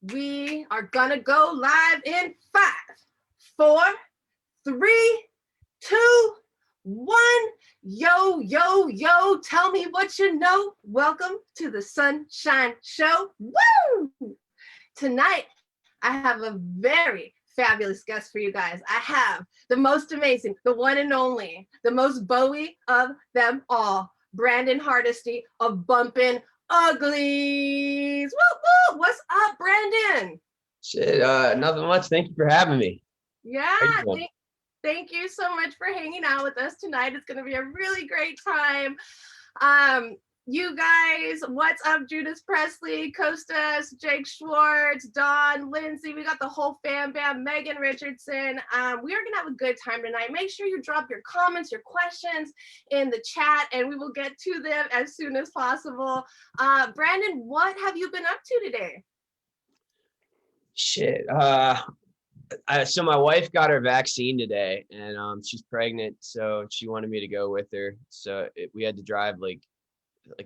We are gonna go live in 5, 4, 3, 2, 1. Yo, yo, yo, tell me what you know. Welcome to the Sunshine Show. Woo! Tonight, I have a very fabulous guest for you guys. I have the most amazing, the one and only, the most Bowie of them all, Brandon Hardesty of Bumpin, Uglies. Woo, woo. What's up, Brandon? Shit, nothing much. Thank you for having me. Yeah, How you doing? thank you so much for hanging out with us tonight. It's going to be a really great time. You guys, what's up, Judas Presley, Costas, Jake Schwartz, Don, Lindsay? We got the whole fam bam, Megan Richardson. We are going to have a good time tonight. Make sure you drop your comments, your questions in the chat, and we will get to them as soon as possible. Brandon, what have you been up to today? Shit. So my wife got her vaccine today, and she's pregnant, so she wanted me to go with her. So we had to drive like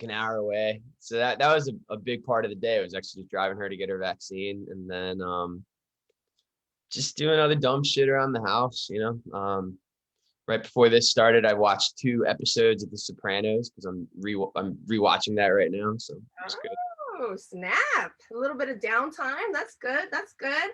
an hour away. So that was a big part of the day. It was actually just driving her to get her vaccine, and then just doing other dumb shit around the house. Right before this started, I watched 2 episodes of The Sopranos because I'm rewatching that right now. So it's good. Oh, snap. A little bit of downtime. That's good. That's good.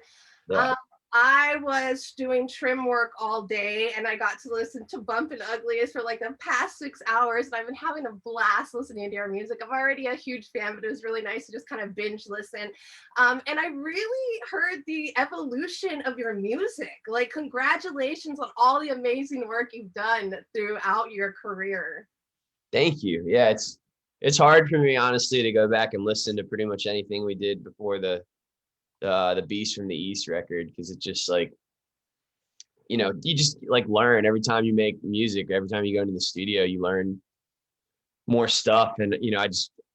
Yeah. I was doing trim work all day and I got to listen to Bumpin' Uglies for like the past 6 hours. And I've been having a blast listening to your music. I'm already a huge fan, but it was really nice to just kind of binge listen. And I really heard the evolution of your music. Like, congratulations on all the amazing work you've done throughout your career. Thank you. Yeah, it's hard for me, honestly, to go back and listen to pretty much anything we did before the Beast from the East record, because it's just like, you just like learn every time you make music. Every time you go into the studio, you learn more stuff. And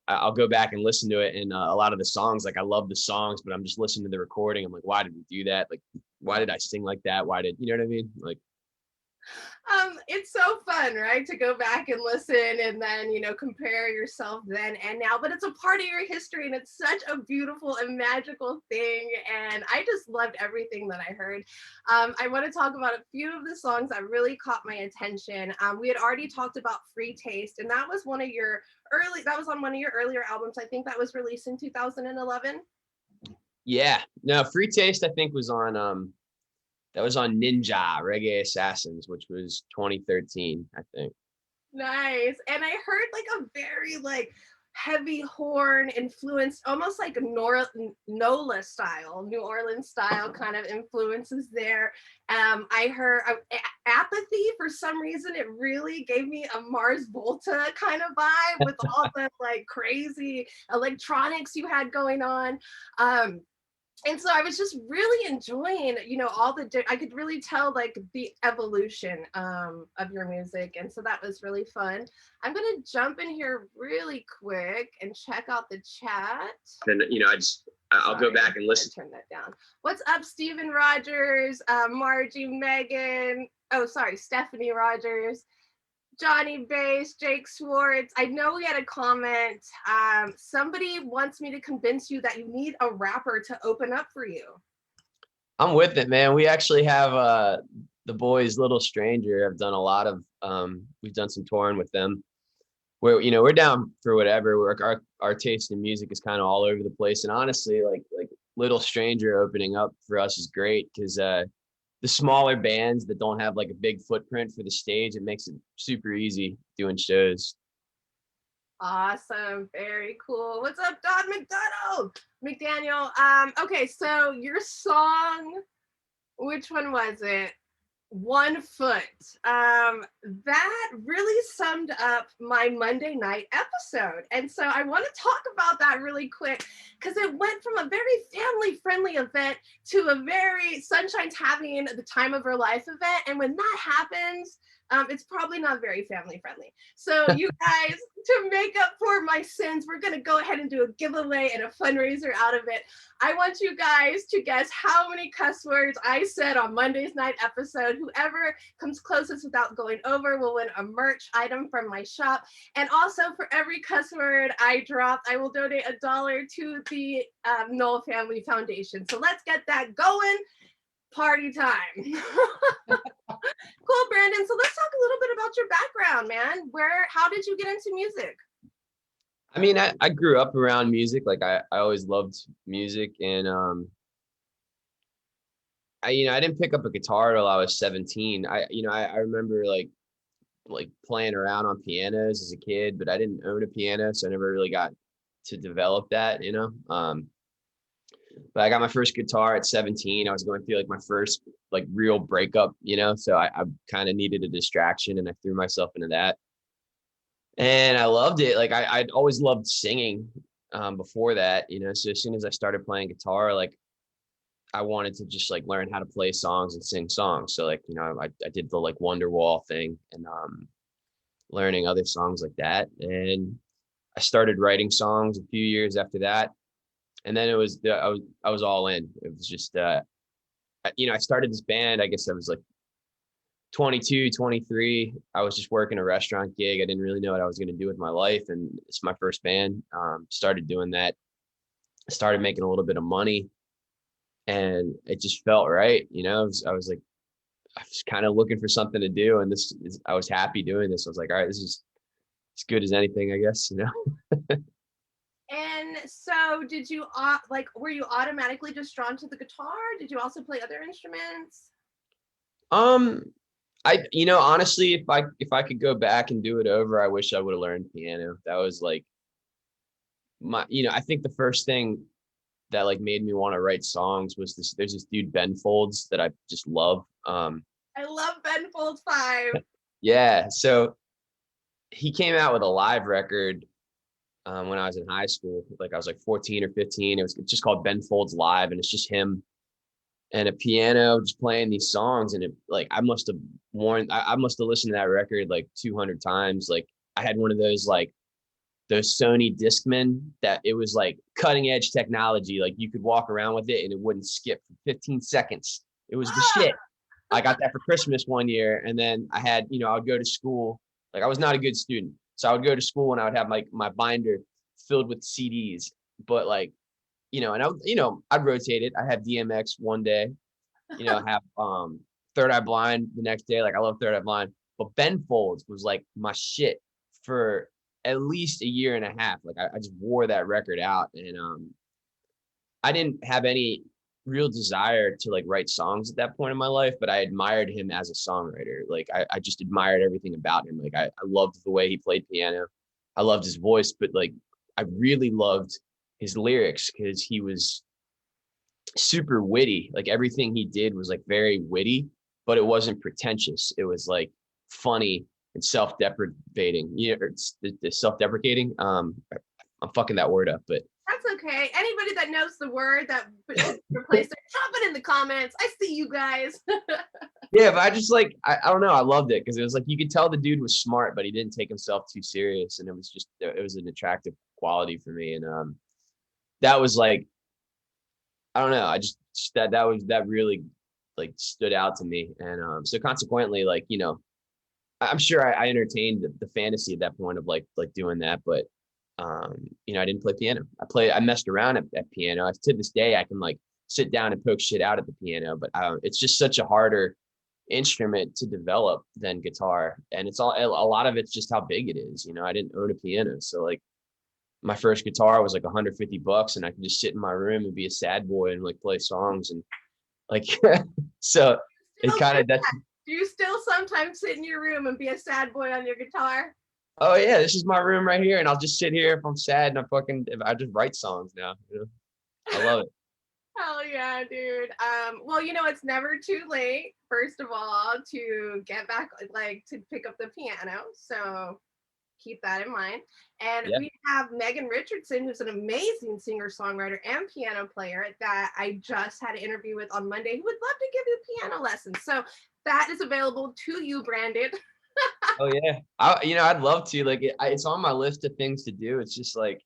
I'll go back and listen to it, and a lot of the songs, like I love the songs, but I'm just listening to the recording. I'm like, why did we do that? Like, why did I sing like that? Why did, you know what I mean? Like, It's so fun, right, to go back and listen and then compare yourself then and now, but it's a part of your history and it's such a beautiful and magical thing, and I just loved everything that I heard. I want to talk about a few of the songs that really caught my attention. We had already talked about Free Taste, and that was on one of your earlier albums. I think that was released in 2011. yeah, no, Free Taste, I think that was on Ninja Reggae Assassins, which was 2013, I think. Nice. And I heard like a very like heavy horn influenced, almost like Nola style, New Orleans style kind of influences there. I heard Apathy. For some reason, it really gave me a Mars Volta kind of vibe with all the like crazy electronics you had going on. And so I was just really enjoying, I could really tell like the evolution of your music. And so that was really fun. I'm going to jump in here really quick and check out the chat. And, I'll go back and listen. Turn that down. What's up, Stephen Rogers, Margie, Megan. Oh, sorry, Stephanie Rogers. Johnny Bass, Jake Schwartz. I know we had a comment. Somebody wants me to convince you that you need a rapper to open up for you. I'm with it, man. We actually have the boys, Little Stranger. I've done a lot of we've done some touring with them. We're down for whatever. Our taste in music is kind of all over the place, and honestly, like Little Stranger opening up for us is great because the smaller bands that don't have like a big footprint for the stage, it makes it super easy doing shows. Awesome. Very cool. What's up, Don McDaniel? Okay, so your song, which one was it? 1 Foot. That really summed up my Monday night episode. And so I want to talk about that really quick because it went from a very family friendly event to a very Sunshine's having the time of her life event. And when that happens, It's probably not very family friendly. So you guys, to make up for my sins, we're gonna go ahead and do a giveaway and a fundraiser out of it. I want you guys to guess how many cuss words I said on Monday's night episode. Whoever comes closest without going over will win a merch item from my shop. And also, for every cuss word I drop, I will donate $1 to the Knoll Family Foundation. So let's get that going. Party time. Cool, Brandon. So let's talk a little bit about your background, man. How did you get into music? I mean, I grew up around music. Like I always loved music, and I didn't pick up a guitar till I was 17. I remember like playing around on pianos as a kid, but I didn't own a piano, so I never really got to develop that. But I got my first guitar at 17. I was going through like my first like real breakup. So I kind of needed a distraction, and I threw myself into that. And I loved it. Like I'd always loved singing before that. So as soon as I started playing guitar, like I wanted to just like learn how to play songs and sing songs. So like, I did the like Wonderwall thing, and learning other songs like that. And I started writing songs a few years after that. And then I was all in. It was just I started this band, I guess I was like 22, 23. I was just working a restaurant gig. I didn't really know what I was going to do with my life, and it's my first band. Started doing that. Started making a little bit of money, and it just felt right. I was like, I was kind of looking for something to do, and I was happy doing this. I was like, all right, this is as good as anything, I guess. And so were you automatically just drawn to the guitar? Did you also play other instruments? Um, honestly, if I could go back and do it over, I wish I would have learned piano. That was like I think the first thing that like made me want to write songs was there's this dude Ben Folds that I just love. I love Ben Folds 5. Yeah, so he came out with a live record when I was in high school. Like I was like 14 or 15. It's just called Ben Folds Live, and it's just him and a piano just playing these songs. And I must have listened to that record like 200 times. Like I had one of those Sony Discmen that it was like cutting edge technology. Like you could walk around with it and it wouldn't skip for 15 seconds. It was the shit. I got that for Christmas one year. And then I would go to school. Like I was not a good student. So I would go to school and I would have like my binder filled with CDs. But I'd rotate it. I have DMX one day, have Third Eye Blind the next day. Like I love Third Eye Blind. But Ben Folds was like my shit for at least a year and a half. Like I just wore that record out, and I didn't have any real desire to like write songs at that point in my life, but I admired him as a songwriter. Like I just admired everything about him. Like I loved the way he played piano. I loved his voice, but like I really loved his lyrics because he was super witty. Like everything he did was like very witty, but it wasn't pretentious. It was like funny and self-deprecating. It's the self-deprecating. I'm fucking that word up, but that's okay. Anybody that knows the word that replaced it, drop it in the comments. I see you guys. Yeah, but I just like I don't know. I loved it because it was like you could tell the dude was smart, but he didn't take himself too serious, and it was an attractive quality for me. And that was like I don't know. I just that really like stood out to me, and so consequently, like I'm sure I entertained the fantasy at that point of like doing that, but I didn't play piano. I messed around at piano. To this day, I can like sit down and poke shit out at the piano, but it's just such a harder instrument to develop than guitar, and a lot of it's just how big it is. I didn't own a piano, so like my first guitar was like $150, and I could just sit in my room and be a sad boy and like play songs and like so it kind of that's. Do you still sometimes sit in your room and be a sad boy on your guitar? Oh yeah, this is my room right here, and I'll just sit here if I'm sad, and I just write songs now. I love it. Hell yeah, dude. Well, it's never too late, first of all, to get back, like to pick up the piano. So keep that in mind. And we have Megan Richardson, who's an amazing singer-songwriter and piano player that I just had an interview with on Monday, who would love to give you piano lessons. So that is available to you, Brandon. Oh yeah. I'd love to. Like it's on my list of things to do. It's just like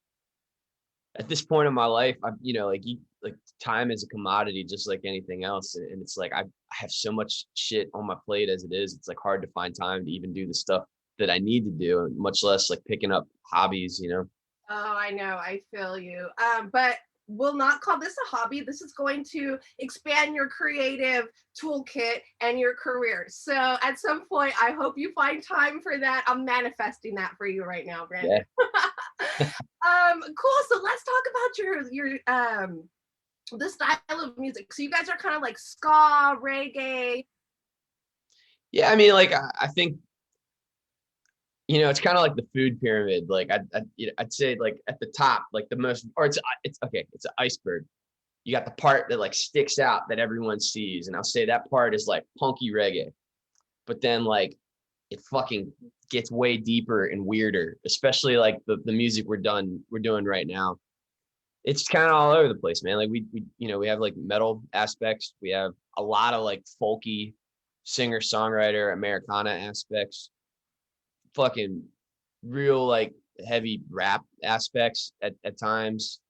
at this point in my life, like time is a commodity just like anything else. And it's like I have so much shit on my plate as it is. It's like hard to find time to even do the stuff that I need to do, much less like picking up hobbies. Oh, I know. I feel you. But we'll not call this a hobby. This is going to expand your creative toolkit and your career. So at some point, I hope you find time for that. I'm manifesting that for you right now, Yeah. Brandon. Cool. So let's talk about your the style of music. So you guys are kind of like ska, reggae. Yeah, I mean, like I think it's kind of like the food pyramid. Like I'd say like at the top, like the most, or it's okay. It's an iceberg. You got the part that like sticks out that everyone sees, and I'll say that part is like punky reggae. But then like it fucking gets way deeper and weirder, especially like the music we're doing right now. It's kind of all over the place, man. Like we have like metal aspects. We have a lot of like folky singer songwriter Americana aspects. Fucking real like heavy rap aspects at times.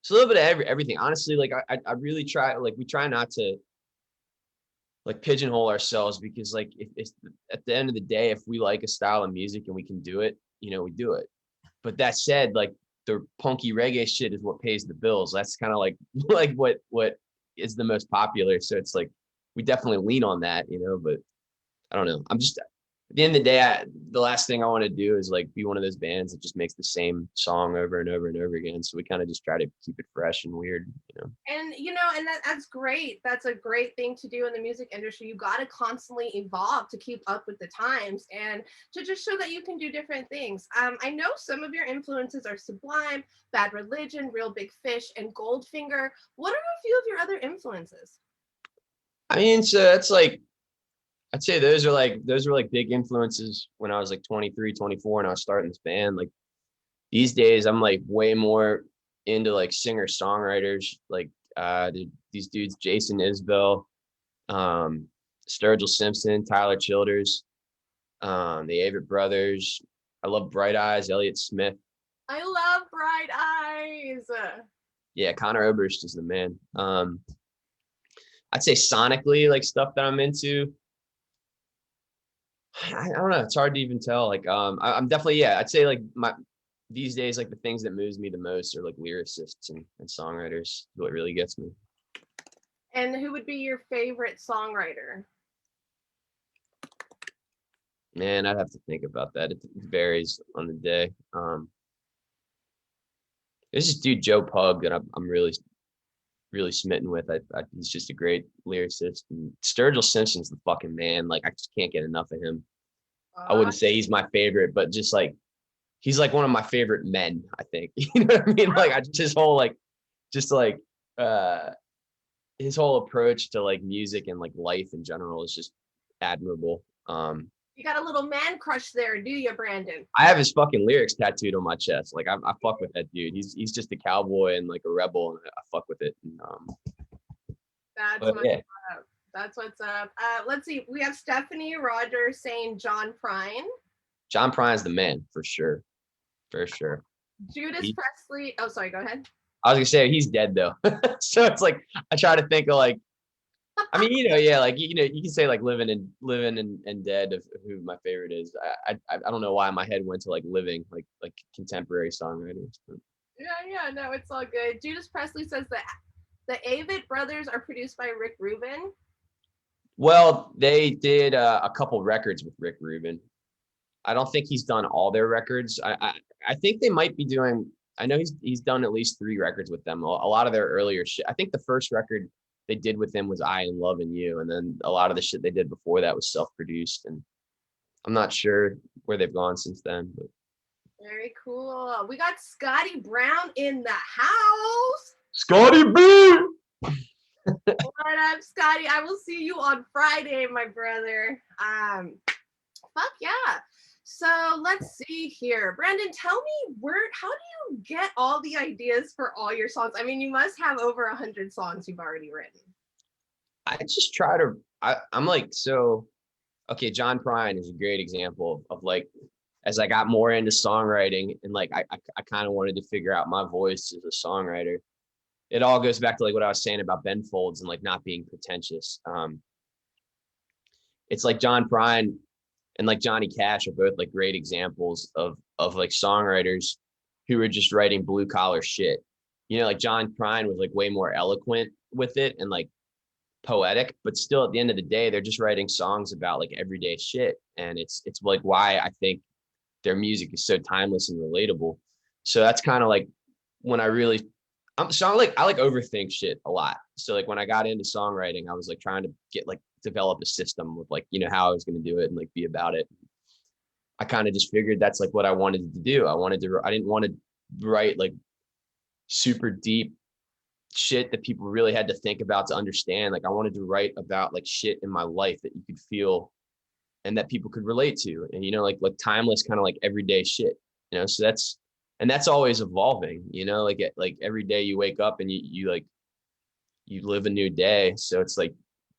It's a little bit of everything. Honestly, like I really try, like we try not to like pigeonhole ourselves, because like if it's at the end of the day, if we like a style of music and we can do it, we do it. But that said, like the punky reggae shit is what pays the bills. That's kind of like like what is the most popular. So it's like we definitely lean on that. But I don't know. I'm just at the end of the day, the last thing I want to do is like be one of those bands that just makes the same song over and over and over again. So we kind of just try to keep it fresh and weird. And and that's great. That's a great thing to do in the music industry. You got to constantly evolve to keep up with the times and to just show that you can do different things. I know some of your influences are Sublime, Bad Religion, Real Big Fish, and Goldfinger. What are a few of your other influences? I mean, so it's like I'd say those were like big influences when I was like 23, 24 and I was starting this band. Like these days I'm like way more into like singer songwriters, like these dudes, Jason Isbell, um, Sturgill Simpson, Tyler Childers, the Avett Brothers. I love Bright Eyes, Elliott Smith. I love Bright Eyes. Yeah, Connor Oberst is the man. I'd say sonically, like stuff that I'm into. I don't know. It's hard to even tell. Like, I'm definitely, yeah. I'd say like these days, like the things that moves me the most are like lyricists and songwriters. What really gets me. And who would be your favorite songwriter? Man, I'd have to think about that. It varies on the day. There's this dude Joe Pug that I'm really smitten with. He's just a great lyricist. And Sturgill Simpson's the fucking man. Like I just can't get enough of him. I Uh, wouldn't say he's my favorite, but just like he's like one of my favorite men, I think. You know what I mean? Like I just his whole like just like uh his whole approach to like music and like life in general is just admirable. you got a little man crush there, do you, Brandon? I have his fucking lyrics tattooed on my chest. Like I fuck with that dude. He's just a cowboy and like a rebel, and I fuck with it. And, That's but what's yeah, up. That's what's up. Let's see. We have Stephanie Rogers saying John Prine. John Prine's the man for sure, for sure. Judas He, Presley. Oh, sorry. Go ahead. I was gonna say he's dead though, so it's like I try to think of like I mean, yeah, like you can say like living and dead of who my favorite is. I don't know why my head went to like living, like contemporary songwriters. But. Yeah. No, it's all good. Judas Presley says that the Avett Brothers are produced by Rick Rubin. Well, they did a couple records with Rick Rubin. I don't think he's done all their records. I think they might be doing. I know he's done at least 3 records with them. A lot of their earlier shit. I think the first record they did with him was I Am Loving You, and then a lot of the shit they did before that was self-produced. And I'm not sure where they've gone since then. But. Very cool. We got Scotty Brown in the house. Scotty B. What up, Scotty? I will see you on Friday, my brother. Fuck yeah. So let's see here. Brandon, tell me how do you get all the ideas for all your songs? I mean, you must have over 100 songs you've already written. I just try to. I'm like so. okay, John Prine is a great example of like, as I got more into songwriting and like I kind of wanted to figure out my voice as a songwriter. It all goes back to like what I was saying about Ben Folds and like not being pretentious. It's like John Prine and like Johnny Cash are both like great examples of like songwriters who were just writing blue collar shit. You know, like John Prine was like way more eloquent with it and like poetic, but still at the end of the day, they're just writing songs about like everyday shit. And it's like why I think their music is so timeless and relatable. So that's kind of like when I really I like overthink shit a lot. So like when I got into songwriting, I was like trying to get like develop a system with like, you know, how I was going to do it and like be about it. I kind of just figured that's like what I wanted to do. I didn't want to write like super deep shit that people really had to think about to understand. Like I wanted to write about like shit in my life that you could feel and that people could relate to. And, you know, like timeless kind of like everyday shit, you know, so that's always evolving, you know, like every day you wake up and you live a new day. So it's like,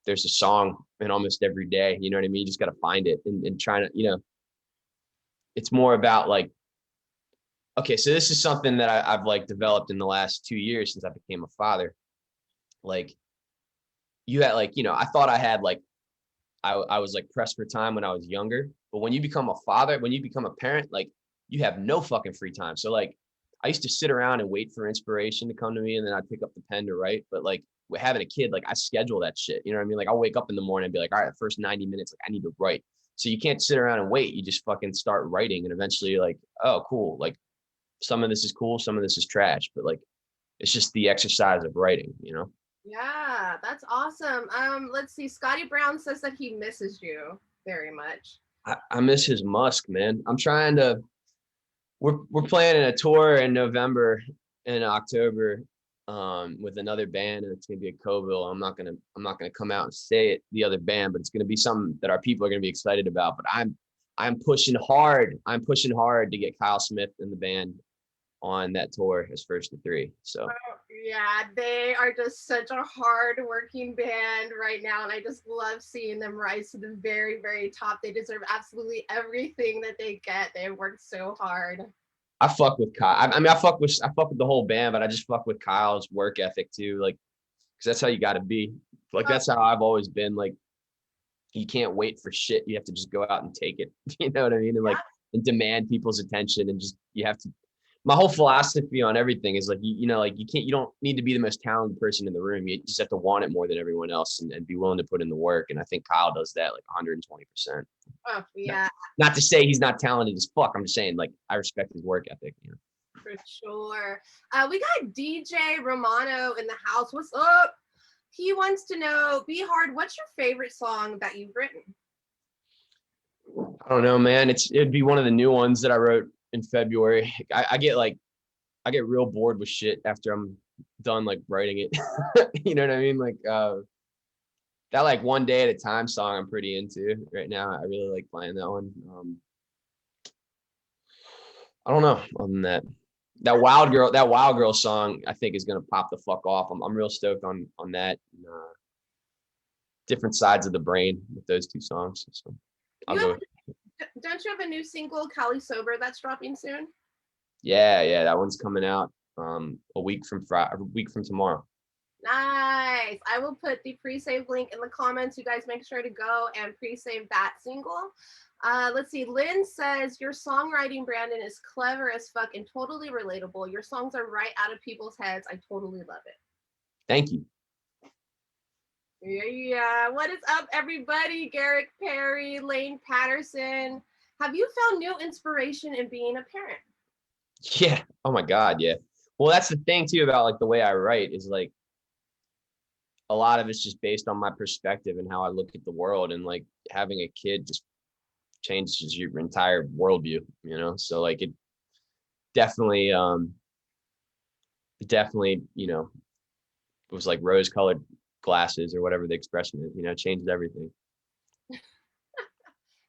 there's a song in almost every day, you know what I mean? You just got to find it and trying to, you know, it's more about like, okay, so this is something that I've like developed in the last 2 years since I became a father. Like you had like, you know, I thought I had like, I was like pressed for time when I was younger, but when you become a father, when you become a parent, like you have no fucking free time. So like I used to sit around and wait for inspiration to come to me and then I'd pick up the pen to write. But like with having a kid, like I schedule that shit. You know what I mean? Like I'll wake up in the morning and be like, all right, the first 90 minutes, like I need to write. So you can't sit around and wait. You just fucking start writing and eventually you're like, oh, cool. Like some of this is cool, some of this is trash, but like it's just the exercise of writing, you know? Yeah, that's awesome. Let's see. Scotty Brown says that he misses you very much. I miss his musk, man. I'm trying to we're planning a tour in November and October with another band and it's gonna be a Coville. I'm not gonna come out and say it the other band, but it's gonna be something that our people are gonna be excited about. But I'm pushing hard. I'm pushing hard to get Kyle Smith and the band on that tour as first of three. So Yeah, they are just such a hard working band right now, and I just love seeing them rise to the very, very top. They deserve absolutely everything that they get. They worked so hard. I fuck with Kyle. I mean, I fuck with the whole band, but I just fuck with Kyle's work ethic too. Like, because that's how you got to be. Like, Oh, that's how I've always been. Like, you can't wait for shit. You have to just go out and take it. You know what I mean? And like, and demand people's attention, and just you have to. My whole philosophy on everything is like, you know, like you don't need to be the most talented person in the room. You just have to want it more than everyone else and be willing to put in the work. And I think Kyle does that like 120%. oh, yeah, Not to say he's not talented as fuck. I'm just saying, like, I respect his work ethic. You know? for sure. We got DJ Romano in the house. What's up? He wants to know, Be Hard, what's your favorite song that you've written? I don't know, man. It'd be one of the new ones that I wrote in February. I get real bored with shit after I'm done like writing it. You know what I mean? Like that like one day at a time song I'm pretty into right now. I really like playing that one. I don't know. Other than that, that wild girl song I think is gonna pop the fuck off. I'm real stoked on that. Different sides of the brain with those two songs. So I'll You go. have, don't you have a new single, Cali Sober, that's dropping soon? Yeah, that one's coming out a week from tomorrow. Nice. I will put the pre-save link in the comments. You guys make sure to go and pre-save that single. Let's see. Lynn says your songwriting, Brandon, is clever as fuck and totally relatable. Your songs are right out of people's heads. I totally love it. Thank you. Yeah. What is up, everybody? Garrick Perry, Lane Patterson. Have you found new inspiration in being a parent? Yeah. Oh my God. Yeah. Well, that's the thing too about like the way I write is like a lot of it's just based on my perspective and how I look at the world, and like having a kid just changes your entire worldview, you know? So like it definitely, you know, it was like rose colored glasses or whatever the expression is, you know, changed everything.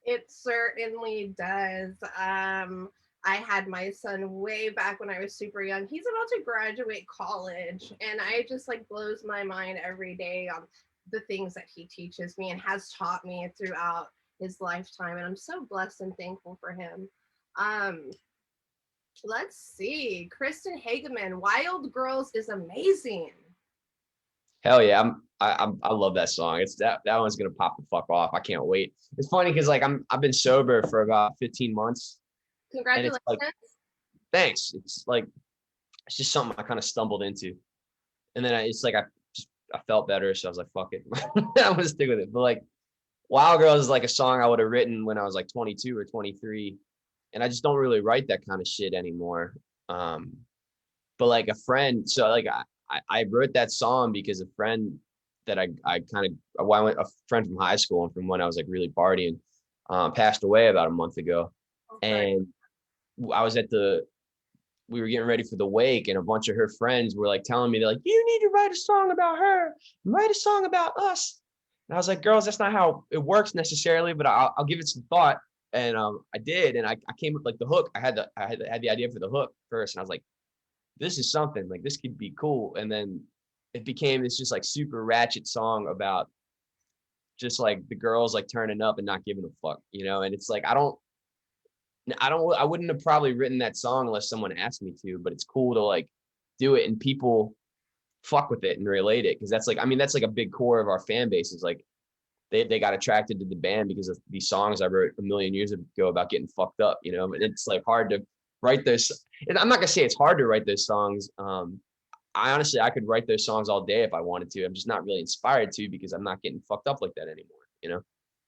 It certainly does. I had my son way back when I was super young. He's about to graduate college, and I just like blows my mind every day on the things that he teaches me and has taught me throughout his lifetime, and I'm so blessed and thankful for him. Um, let's see, Kristen Hageman, Wild Girls is amazing. Hell yeah, I love that song. It's that one's gonna pop the fuck off. I can't wait. It's funny because like I've been sober for about 15 months, and it's Congratulations. like thanks. It's like it's just something I kind of stumbled into, and then it's like I felt better, so I was like fuck it, I'm gonna stick with it. But like Wild Girls is like a song I would have written when I was like 22 or 23, and I just don't really write that kind of shit anymore. But like a friend, so like I wrote that song because a friend that I kind of well, I went a friend from high school and from when I was like really partying passed away about a month ago, Oh, sorry. and I was at the we were getting ready for the wake, and a bunch of her friends were like telling me, they're like, you need to write a song about her, write a song about us. And I was like, girls, that's not how it works necessarily, but I'll give it some thought. And I did, and I came up like the hook. I had the idea for the hook first, and I was like, this is something, like this could be cool. And then it became this just like super ratchet song about just like the girls like turning up and not giving a fuck, you know. And it's like I wouldn't have probably written that song unless someone asked me to, but it's cool to like do it and people fuck with it and relate it, because that's like, I mean, that's like a big core of our fan base is like they got attracted to the band because of these songs I wrote a million years ago about getting fucked up, you know. And it's like hard to write those. And I'm not gonna say it's hard to write those songs. I honestly I could write those songs all day if I wanted to. I'm just not really inspired to because I'm not getting fucked up like that anymore, you know.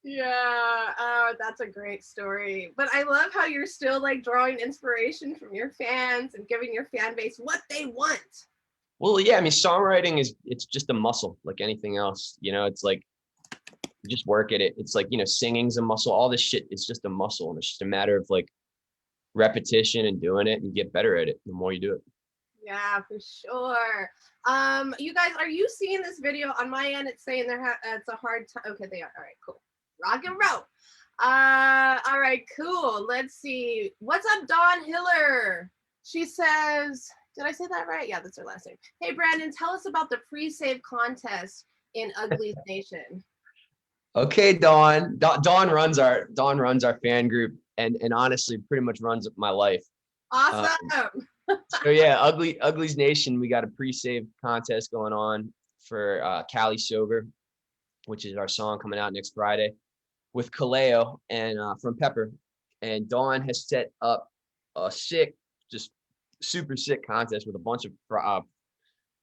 Yeah, that's a great story. But I love how you're still like drawing inspiration from your fans and giving your fan base what they want. Well, yeah, I mean, songwriting it's just a muscle like anything else, you know. It's like you just work at it. It's like, you know, singing's a muscle. All this shit is just a muscle, and it's just a matter of like repetition and doing it and get better at it the more you do it. Yeah, for sure. You guys, are you seeing this video on my end? It's saying it's a hard time. Okay, they are. All right, cool. Rock and roll. All right, cool. Let's see. What's up, Dawn Hiller? She says, did I say that right? Yeah, that's her last name. Hey, Brandon, tell us about the pre-save contest in Uglies Nation. Okay, Dawn runs our fan group, and honestly pretty much runs my life. Awesome. So yeah, Uglies Nation, we got a pre-save contest going on for Cali Sober, which is our song coming out next Friday with Kaleo and from Pepper. And Dawn has set up a sick, just super sick contest with a bunch of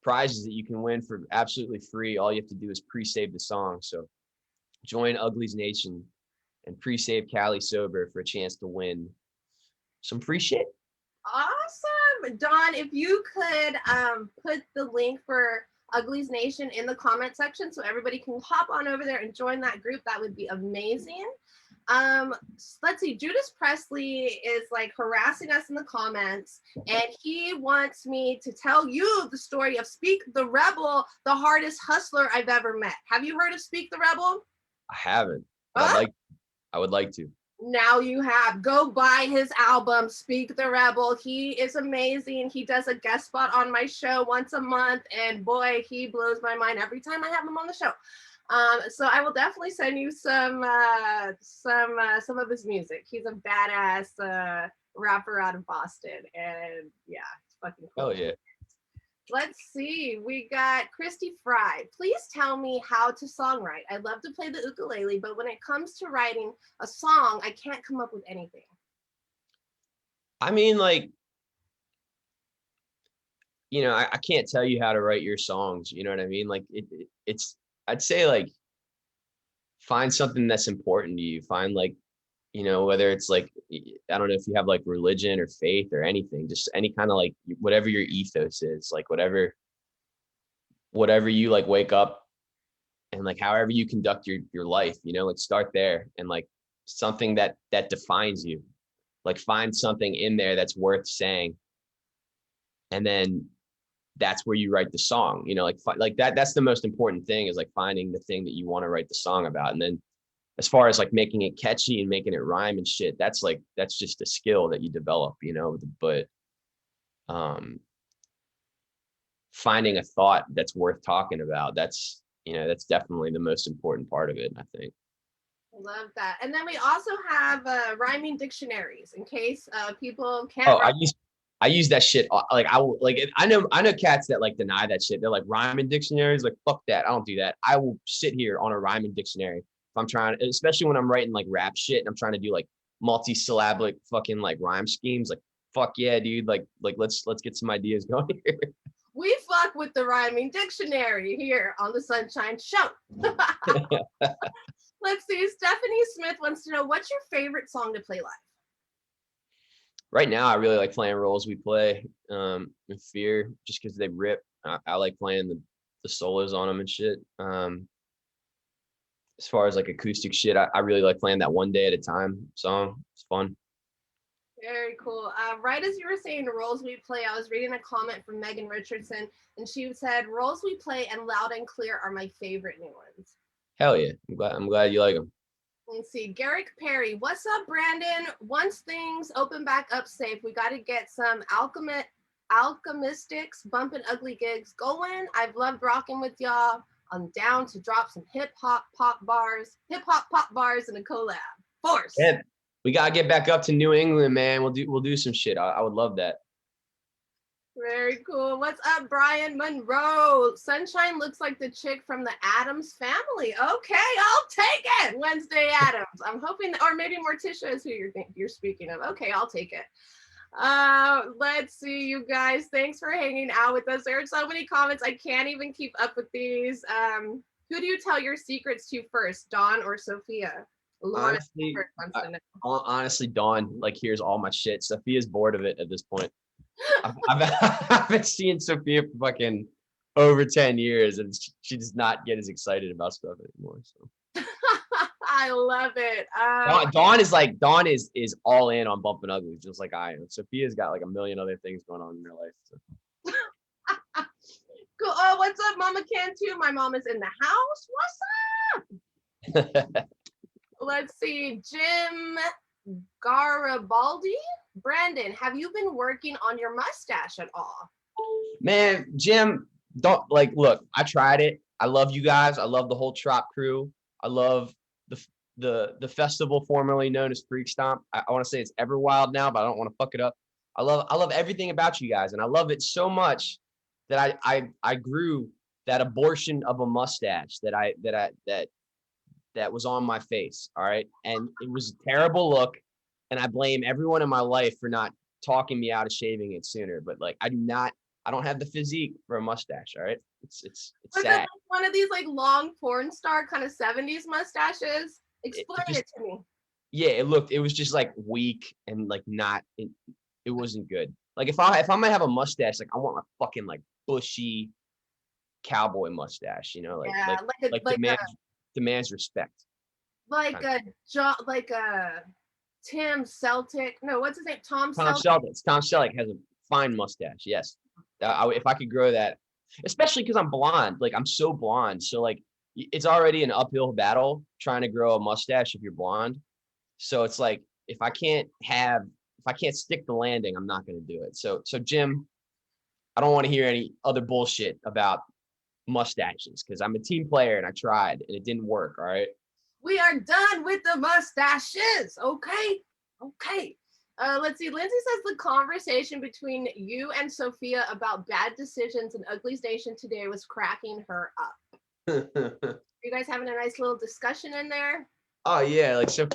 prizes that you can win for absolutely free. All you have to do is pre-save the song. So join Uglies Nation and pre-save Cali Sober for a chance to win some free shit. Awesome. Dawn, if you could put the link for Uglies Nation in the comment section so everybody can hop on over there and join that group, that would be amazing. Let's see, Judas Presley is like harassing us in the comments, and he wants me to tell you the story of Speak the Rebel, the hardest hustler I've ever met. Have you heard of Speak the Rebel? I haven't, but I would like to. Now you have. Go buy his album, Speak the Rebel. He is amazing. He does a guest spot on my show once a month, and boy, he blows my mind every time I have him on the show. So I will definitely send you some of his music. He's a badass rapper out of Boston, and yeah, it's fucking cool. Hell yeah. Let's see. We got Christy Fry. Please tell me how to songwrite. I love to play the ukulele, but when it comes to writing a song, I can't come up with anything. I mean, like, you know, I can't tell you how to write your songs. You know what I mean? Like, it's, I'd say, like, find something that's important to you. Find, like, you know, whether it's like, I don't know if you have like religion or faith or anything, just any kind of like, whatever your ethos is, like, whatever you like wake up and like, however you conduct your life, you know, like, start there, and like something that defines you, like, find something in there that's worth saying. And then that's where you write the song, you know, like that's the most important thing, is like finding the thing that you want to write the song about. And then as far as like making it catchy and making it rhyme and shit, that's just a skill that you develop, you know. But finding a thought that's worth talking about, that's, you know, that's definitely the most important part of it, I think. Love that. And then we also have rhyming dictionaries in case people can't Oh, write. I use that shit. Like I know cats that like deny that shit. They're like rhyming dictionaries. Like fuck that. I don't do that. I will sit here on a rhyming dictionary if I'm trying, especially when I'm writing like rap shit and I'm trying to do like multi-syllabic fucking like rhyme schemes. Like fuck yeah, dude. Like let's get some ideas going here. We fuck with the rhyming dictionary here on the Sunshine Show. Let's see. Stephanie Smith wants to know, what's your favorite song to play live? Right now, I really like playing roles we play with Fear, just because they rip. I like playing the solos on them and shit. As far as like acoustic shit, I really like playing that One Day at a Time song. It's fun. Very cool. Right as you were saying roles we play, I was reading a comment from Megan Richardson, and she said, roles we play and Loud and Clear are my favorite new ones. Hell yeah. I'm glad you like them. Let's see. Garrick Perry, what's up, Brandon? Once things open back up safe, we got to get some alchemistics, bumping ugly gigs going. I've loved rocking with y'all. I'm down to drop some hip hop pop bars in a collab. Force. Yeah, we gotta get back up to New England, man. We'll do some shit. I would love that. Very cool. What's up, Brian Monroe? Sunshine looks like the chick from the Addams family. Okay, I'll take it. Wednesday Addams. I'm hoping, or maybe Morticia is who you're speaking of. Okay, I'll take it. Let's see, you guys. Thanks for hanging out with us. There are so many comments. I can't even keep up with these. Who do you tell your secrets to first, Dawn or Sophia? Honestly, Dawn like hears all my shit. Sophia's bored of it at this point. I've been seeing Sophia for fucking over 10 years, and she does not get as excited about stuff anymore. So I love it. Dawn is all in on Bumpin' Uglies, just like I am. Sophia's got like a million other things going on in her life. So. Cool. Oh, what's up, Mama Cantu? My mom is in the house. What's up? Let's see, Jim Garibaldi. Brandon, have you been working on your mustache at all? Man, Jim, don't like. Look, I tried it. I love you guys. I love the whole Trop crew. I love the festival formerly known as Freak Stomp. I want to say it's Everwild now, but I don't want to fuck it up. I love everything about you guys, and I love it so much that I grew that abortion of a mustache that was on my face. All right, and it was a terrible look, and I blame everyone in my life for not talking me out of shaving it sooner. But like, I don't have the physique for a mustache. All right, it's Was sad. it like one of these like long porn star kind of 70s mustaches? Explain it to me. Yeah, it was just like weak and like not it wasn't good. Like if I might have a mustache, like I want a fucking like bushy cowboy mustache, you know, Yeah, demands respect. like a Tim Celtic. No, what's his name? Tom Celtic. Tom Selleck has a fine mustache. Yes, if I could grow that, especially because I'm blonde. Like I'm so blonde, so like it's already an uphill battle trying to grow a mustache if you're blonde. So it's like if I can't stick the landing, I'm not going to do it. So Jim, I don't want to hear any other bullshit about mustaches because I'm a team player and I tried and it didn't work. All right. We are done with the mustaches. Okay. Let's see. Lindsay says the conversation between you and Sophia about bad decisions in Uglies Nation today was cracking her up. You guys having a nice little discussion in there? Oh yeah, like so.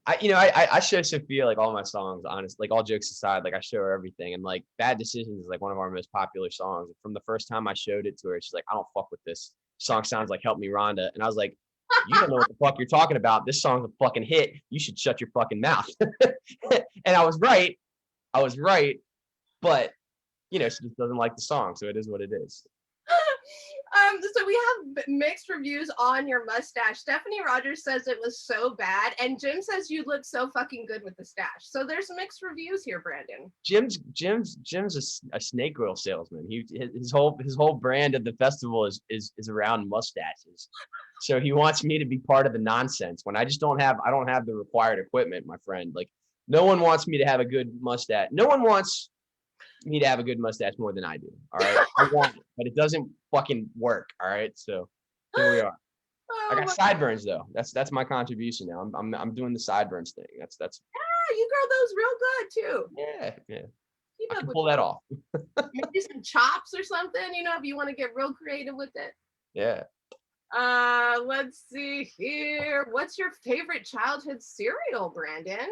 I show Sophia like all my songs, honest, like all jokes aside, like I show her everything. And like Bad Decisions is like one of our most popular songs. From the first time I showed it to her, she's like, I don't fuck with this song. Sounds like Help Me Rhonda. And I was like, you don't know what the fuck you're talking about. This song's a fucking hit. You should shut your fucking mouth. And I was right. But she just doesn't like the song. So it is what it is. So we have mixed reviews on your mustache. Stephanie Rogers says it was so bad, and Jim says you look so fucking good with the stash. So there's mixed reviews here, Brandon. Jim's a snake oil salesman. His whole brand of the festival is around mustaches. So he wants me to be part of the nonsense when I don't have the required equipment, my friend. Like no one wants me to have a good mustache. No one wants me to have a good mustache more than I do. All right. I want it, but it doesn't fucking work. All right. So here we are. I Oh got my, sideburns though. That's my contribution now. I'm doing the sideburns thing. That's yeah, you grow those real good too. yeah. Keep I up can with pull that those. off. Maybe some chops or something, if you want to get real creative with it. Yeah. Let's see here. What's your favorite childhood cereal, Brandon?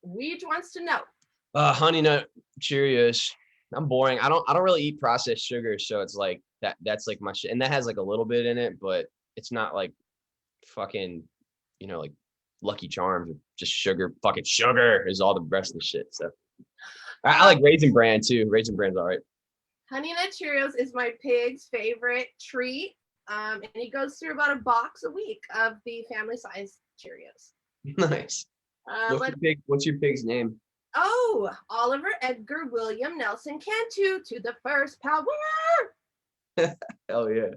Weege wants to know. Honey Nut Cheerios. I'm boring. I don't really eat processed sugar, so it's like that's like my shit. And that has like a little bit in it, but it's not like fucking, like Lucky Charms or just sugar. Fucking sugar is all the rest of the shit. So I Uh, like Raisin Bran too. Raisin Bran's all right. Honey Nut Cheerios is my pig's favorite treat. And he goes through about a box a week of the family size Cheerios. Nice. Let's What's your pig's name? Oh, Oliver Edgar William Nelson Cantu to the first power. Hell yeah.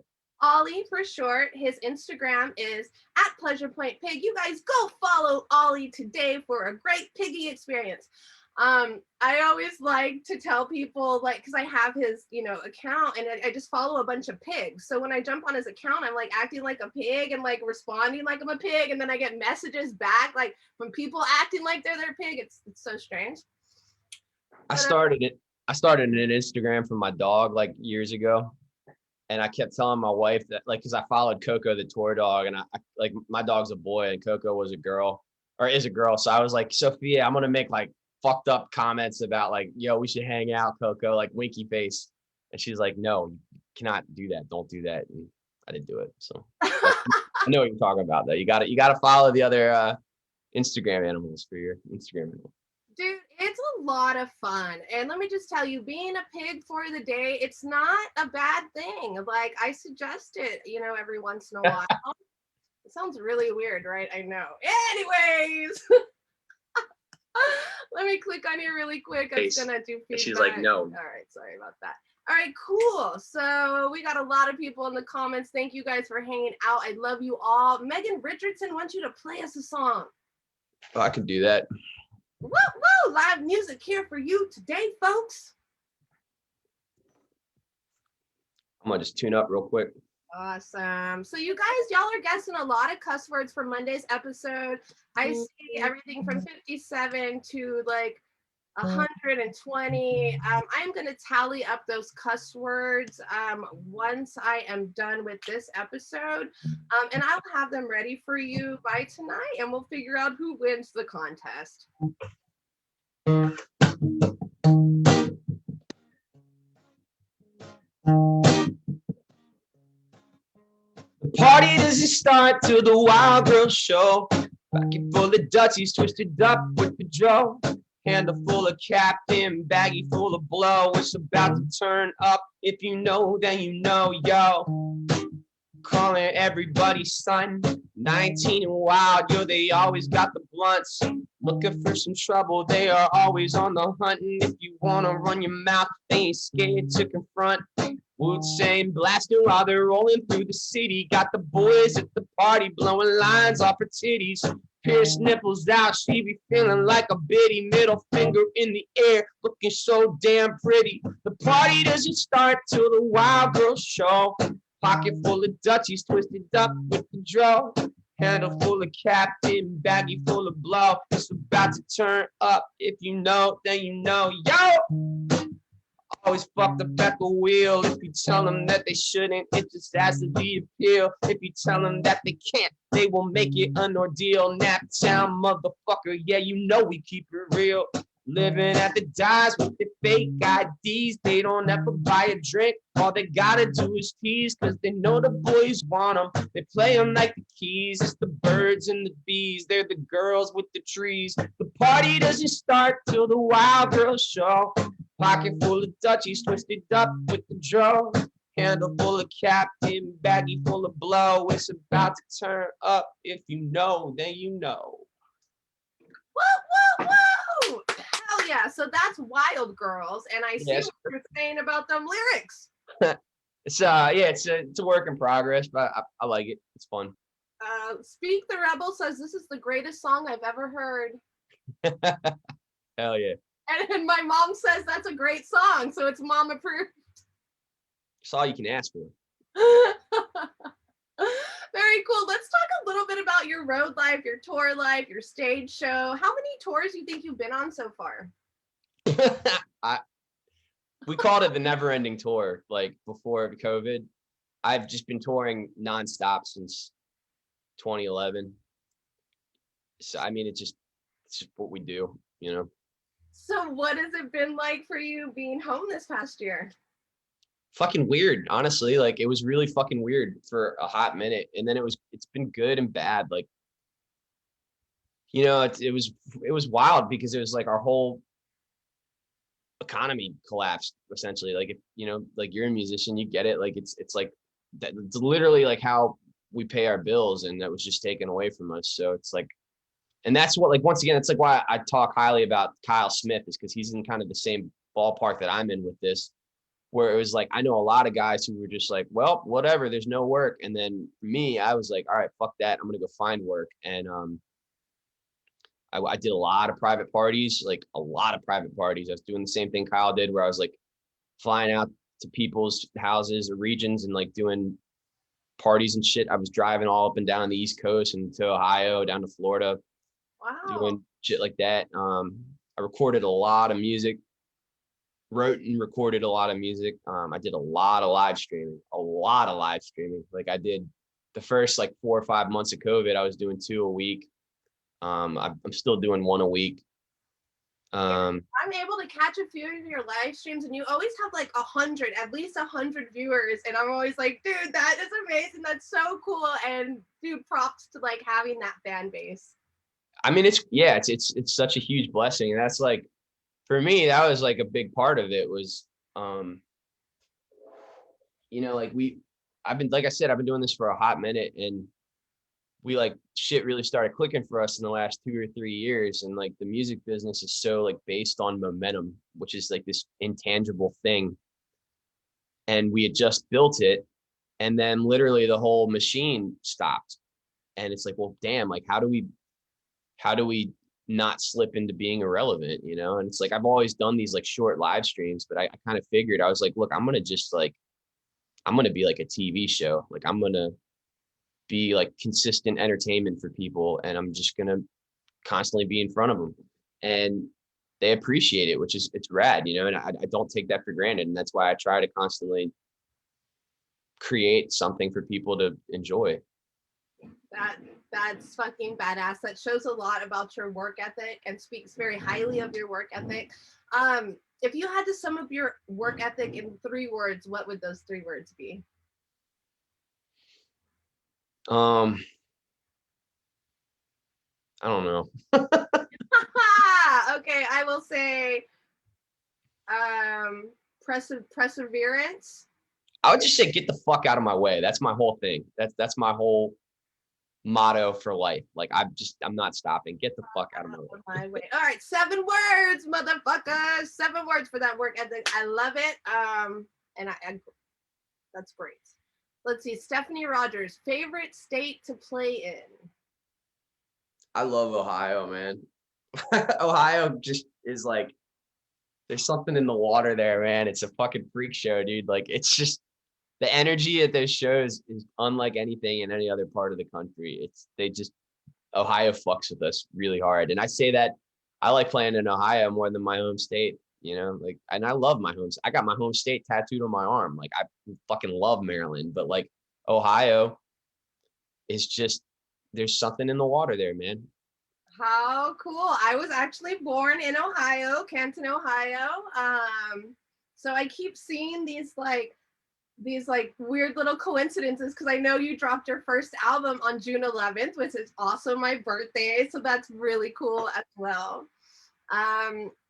Ollie for short. His Instagram is at Pleasure Point Pig. You guys go follow Ollie today for a great piggy experience. I always like to tell people, like, because I have his, account, and I just follow a bunch of pigs. So when I jump on his account, I'm like acting like a pig and like responding like I'm a pig, and then I get messages back like from people acting like they're their pig. It's so strange. I But started it. I started an Instagram for my dog like years ago. And I kept telling my wife that, like, because I followed Coco the tour dog, and I like my dog's a boy and Coco was a girl or is a girl. So I was like, Sophia, I'm gonna make like fucked up comments about like, yo, we should hang out, Coco, like winky face. And she's like, no, you cannot do that. Don't do that. And I didn't do it. So I know what you're talking about though. You gotta follow the other Instagram animals for your Instagram animal. dude, it's a lot of fun. And let me just tell you, being a pig for the day, it's not a bad thing. Like, I suggest it, every once in a while. It sounds really weird, right? I know. Anyways, let me click on here really quick. I'm just gonna do feedback. And she's like, no. All right, sorry about that. All right, cool. So we got a lot of people in the comments. Thank you guys for hanging out. I love you all. Megan Richardson wants you to play us a song. Oh, I can do that. Woo woo! Live music here for you today, folks. I'm gonna just tune up real quick. Awesome. So you guys, y'all are guessing a lot of cuss words for Monday's episode. I see everything from 57 to like 120. I'm going to tally up those cuss words once I am done with this episode. And I'll have them ready for you by tonight, and we'll figure out who wins the contest. The party doesn't start till the wild girls show. Pocket full of Dutchies twisted up with the Joe. Handle full of Captain, baggie full of blow. It's about to turn up. If you know, then you know, yo. Calling everybody son. 19 and wild, yo, they always got the blunts. Looking for some trouble, they are always on the hunt. And if you wanna run your mouth, they ain't scared to confront. Wu-Tang blasting while they're rolling through the city. Got the boys at the party blowing lines off her titties. Pierced nipples out, she be feeling like a biddy. Middle finger in the air, looking so damn pretty. The party doesn't start till the wild girls show. Pocket full of Dutchies twisted up with the draw. Handle full of Captain, baggie full of blow. It's about to turn up. If you know, then you know, yo. Always fucked up at the wheel. If you tell them that they shouldn't, it just has to be appeal. If you tell them that they can't, they will make it an ordeal. Naptown motherfucker, yeah, you know we keep it real. Living at the dives with the fake IDs. They don't ever buy a drink. All they gotta do is tease, cause they know the boys want them. They play them like the keys. It's the birds and the bees. They're the girls with the trees. The party doesn't start till the wild girls show. Pocket full of Dutchies twisted up with the draw. Handle full of Captain, baggie full of blow. It's about to turn up. If you know, then you know. Woo, woo, woo! Hell yeah. So that's Wild Girls. And I see what you're saying about them lyrics. It's it's a work in progress, but I like it. It's fun. Speak the Rebel says this is the greatest song I've ever heard. Hell yeah. And my mom says that's a great song, so it's mom approved. It's all you can ask for. Very cool. Let's talk a little bit about your road life, your tour life, your stage show. How many tours do you think you've been on so far? We called it the never ending tour, like before COVID. I've just been touring nonstop since 2011. So I mean, it's just what we do, you know. So what has it been like for you being home this past year? Fucking weird, honestly. Like it was really fucking weird for a hot minute, and then it's been good and bad. Like, you know, it was wild because it was like our whole economy collapsed essentially. Like if you know, like you're a musician, you get it. Like it's like that. It's literally like how we pay our bills, and that was just taken away from us. So it's like, and that's what, like, once again, it's like why I talk highly about Kyle Smith, is because he's in kind of the same ballpark that I'm in with this, where it was like, I know a lot of guys who were just like, well, whatever, there's no work. And then me, I was like, all right, fuck that. I'm going to go find work. And I did a lot of private parties, like a lot of private parties. I was doing the same thing Kyle did, where I was like flying out to people's houses or regions and like doing parties and shit. I was driving all up and down the East Coast and to Ohio, down to Florida, Wow. doing shit like that. I recorded a lot of music, wrote and recorded a lot of music. I did a lot of live streaming, Like I did the first like 4 or 5 months of COVID, I was doing 2 a week. I'm still doing 1 a week. I'm able to catch a few of your live streams, and you always have like 100, at least 100 viewers, and I'm always like, dude, that is amazing. That's so cool. And dude, props to like having that fan base. I mean, it's such a huge blessing, and that's like, for me, that was like a big part of it was, you know, like I've been, like I said, I've been doing this for a hot minute, and we like shit really started clicking for us in the last 2 or 3 years. And like the music business is so like based on momentum, which is like this intangible thing. And we had just built it, and then literally the whole machine stopped. And it's like, well, damn, like how do we not slip into being irrelevant, you know? And it's like, I've always done these like short live streams, but I kind of figured, I was like, look, I'm going to be like a TV show. Like I'm going to be like consistent entertainment for people. And I'm just going to constantly be in front of them. And they appreciate it, which is, it's rad, you know? And I don't take that for granted. And that's why I try to constantly create something for people to enjoy. That's fucking badass. That shows a lot about your work ethic and speaks very highly of your work ethic. If you had to sum up your work ethic in 3 words, what would those 3 words be? I don't know. Okay, I will say perseverance. I would just say, get the fuck out of my way. That's my whole thing. That's my whole motto for life. Like I'm not stopping. Get the fuck out of my way. All right, 7 words, motherfuckers. 7 words for that work ethic. I love it. And I that's great. Let's see, Stephanie Rogers, favorite state to play in? I love Ohio, man. Ohio just is like, there's something in the water there, man. It's a fucking freak show, dude. Like it's just, the energy at those shows is unlike anything in any other part of the country. Ohio fucks with us really hard. And I say that I like playing in Ohio more than my home state, you know, like, and I love I got my home state tattooed on my arm. Like I fucking love Maryland, but like Ohio is just, there's something in the water there, man. How cool. I was actually born in Ohio, Canton, Ohio. So I keep seeing these weird little coincidences, because I know you dropped your first album on June 11th, which is also my birthday. So that's really cool as well.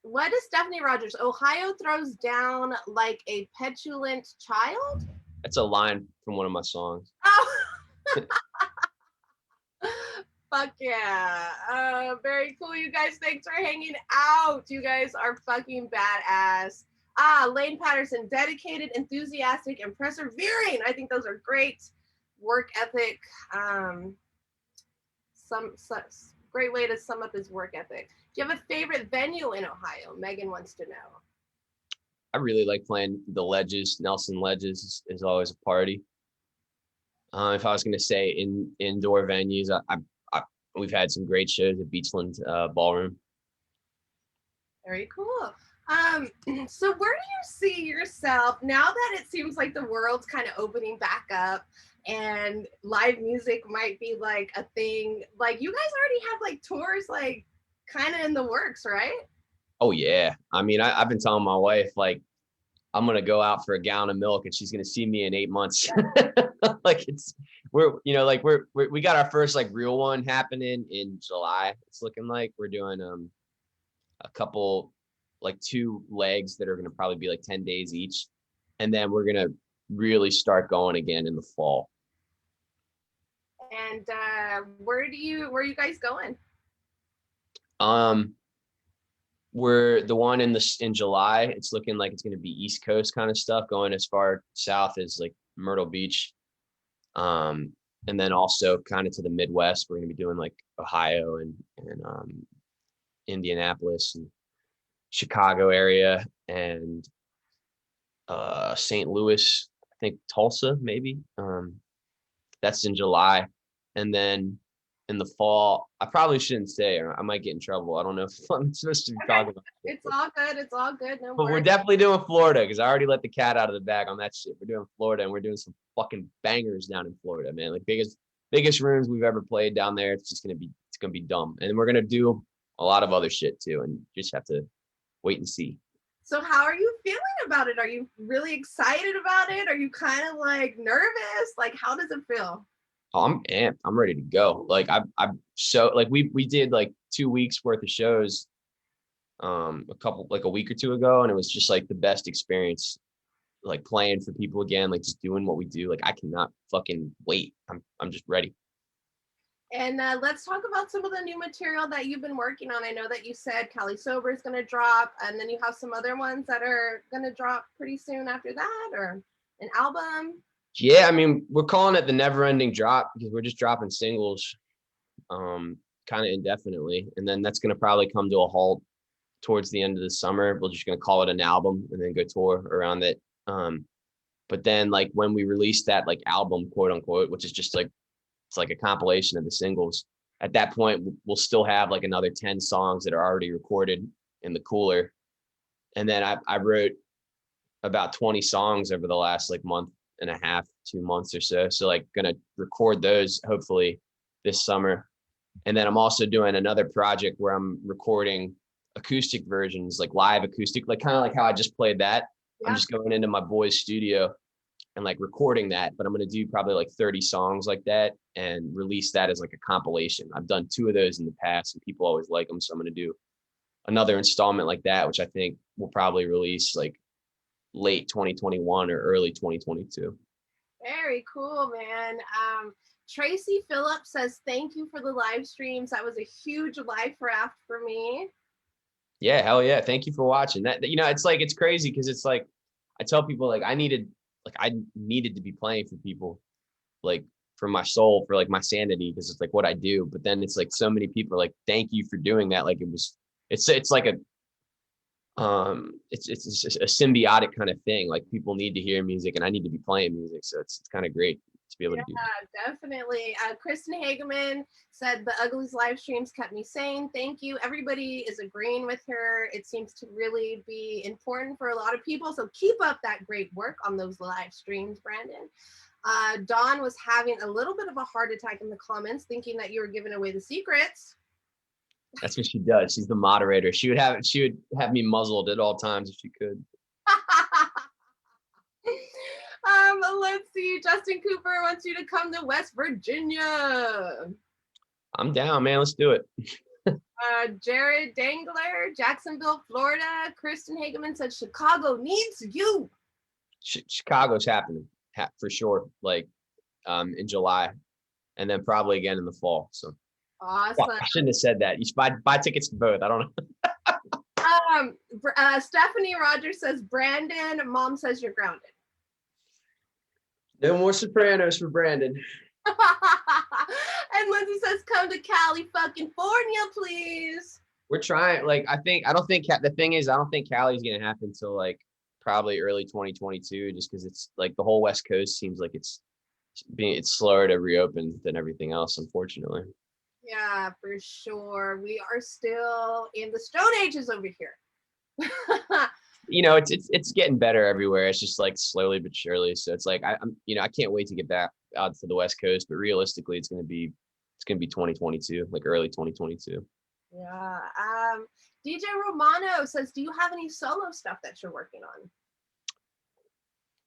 What is Stephanie Rogers? Ohio throws down like a petulant child? That's a line from one of my songs. Oh. Fuck yeah. Very cool, you guys. Thanks for hanging out. You guys are fucking badass. Lane Patterson, dedicated, enthusiastic, and persevering. I think those are great. Work ethic. Some great way to sum up his work ethic. Do you have a favorite venue in Ohio? Megan wants to know. I really like playing the Ledges. Nelson Ledges is always a party. If I was going to say indoor venues, we've had some great shows at Beachland Ballroom. Very cool. So where do you see yourself now that it seems like the world's kind of opening back up and live music might be like a thing? Like you guys already have like tours like kind of in the works, right? Oh yeah. I mean, I've been telling my wife like I'm gonna go out for a gallon of milk and she's gonna see me in 8 months. Like we got our first like real one happening in July. It's looking like we're doing a couple like 2 legs that are gonna probably be like 10 days each. And then we're gonna really start going again in the fall. And where are you guys going? Um we're the one in July. It's looking like it's going to be East Coast kind of stuff, going as far south as like Myrtle Beach, and then also kind of to the Midwest. We're going to be doing like Ohio and Indianapolis and Chicago area and St. Louis. I think Tulsa maybe. That's in July, and then in the fall, I probably shouldn't say, or I might get in trouble. I don't know if I'm supposed to be talking about it. It's all good. It's all good. No But we're worries. definitely doing Florida because I already let the cat out of the bag on that shit. We're doing Florida and we're doing some fucking bangers down in Florida, man. Like biggest rooms we've ever played down there. It's gonna be dumb. And we're gonna do a lot of other shit too. And you just have to wait and see. So how are you feeling about it? Are you really excited about it? Are you kind of like nervous? Like how does it feel? Oh, I'm amped. I'm ready to go. Like I'm so like we did like 2 weeks worth of shows a week or two ago, and it was just like the best experience, like playing for people again, like just doing what we do. Like I cannot fucking wait. I'm just ready. And let's talk about some of the new material that you've been working on. I know that you said Cali Sober is going to drop, and then you have some other ones that are going to drop pretty soon after that, or an album. Yeah, I mean, we're calling it the never ending drop because we're just dropping singles kind of indefinitely. And then that's going to probably come to a halt towards the end of the summer. We're just going to call it an album and then go tour around it. But then like when we release that like album, quote unquote, which is just like, it's like a compilation of the singles. At that point, we'll still have like another 10 songs that are already recorded in the cooler. And then I wrote about 20 songs over the last like month and a half, 2 months or so. So like gonna record those hopefully this summer. And then I'm also doing another project where I'm recording acoustic versions, like live acoustic, like kind of like how I just played that. Yeah. I'm just going into my boy's studio and like recording that, but I'm going to do probably like 30 songs like that and release that as like a compilation. I've done 2 of those in the past and people always like them. So I'm going to do another installment like that, which I think will probably release like late 2021 or early 2022. Very cool, man. Tracy Phillips says, thank you for the live streams. That was a huge life raft for me. Yeah, hell yeah. Thank you for watching that. You know, it's like, it's crazy because it's like, I tell people like I needed to be playing for people, like for my soul, for like my sanity, because it's like what I do. But then it's like so many people are like, thank you for doing that. Like it's like it's a symbiotic kind of thing. Like people need to hear music and I need to be playing music. So it's kind of great to be able to do that. Yeah, definitely. Kristen Hageman said the Uglies live streams kept me sane. Thank you. Everybody is agreeing with her. It seems to really be important for a lot of people. So keep up that great work on those live streams, Brandon. Dawn was having a little bit of a heart attack in the comments, thinking that you were giving away the secrets. That's what she does. She's the moderator. She would have me muzzled at all times if she could. Let's see. Justin Cooper wants you to come to West Virginia. I'm down, man. Let's do it. Jared Dangler, Jacksonville, Florida. Kristen Hageman said Chicago needs you. Chicago's happening for sure. Like in July, and then probably again in the fall. So awesome. Well, I shouldn't have said that. You should buy tickets to both. I don't know. Stephanie Rogers says Brandon. Mom says you're grounded. No more Sopranos for Brandon. And Lindsay says, come to California, please. We're trying. Like, I don't think the thing is, I don't think Cali's going to happen until like probably early 2022, just because it's like the whole West Coast seems like it's it's slower to reopen than everything else, unfortunately. Yeah, for sure. We are still in the Stone Ages over here. You know, it's getting better everywhere. It's just like slowly but surely. So it's like I'm I can't wait to get back out to the West Coast, but realistically it's gonna be 2022, like early 2022. Yeah. DJ Romano says, do you have any solo stuff that you're working on?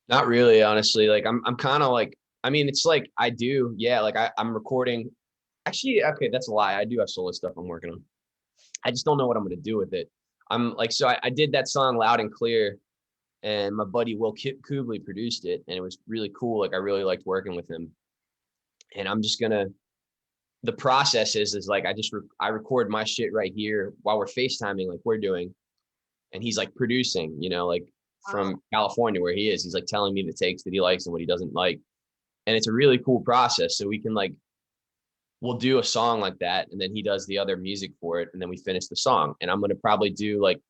Not really, honestly. Like I'm kind of like, I mean, it's like I do, yeah. Like I'm recording. Actually, okay, that's a lie. I do have solo stuff I'm working on. I just don't know what I'm gonna do with it. I'm like, so I did that song Loud and Clear, and my buddy Will Kubley produced it, and it was really cool. Like I really liked working with him, and I'm just gonna. The process is like I record my shit right here while we're FaceTiming, like we're doing, and he's like producing, like from California where he is. He's like telling me the takes that he likes and what he doesn't like, and it's a really cool process. So we can like, we'll do a song like that, and then he does the other music for it, and then we finish the song. And I'm gonna probably do like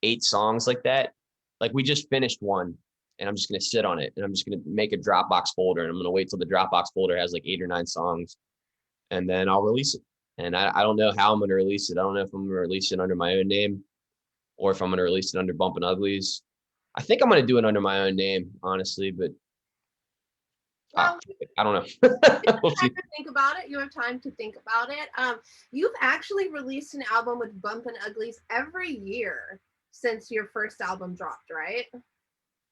8 songs like that. Like we just finished one, and I'm just gonna sit on it, and I'm just gonna make a Dropbox folder, and I'm gonna wait till the Dropbox folder has like 8 or 9 songs, and then I'll release it. And I don't know how I'm gonna release it. I don't know if I'm gonna release it under my own name or if I'm gonna release it under Bumpin' Uglies. I think I'm gonna do it under my own name, honestly, but Well, I don't know. We'll time see. to think about it. You have time to think about it. You've actually released an album with Bumpin' Uglies every year since your first album dropped, right?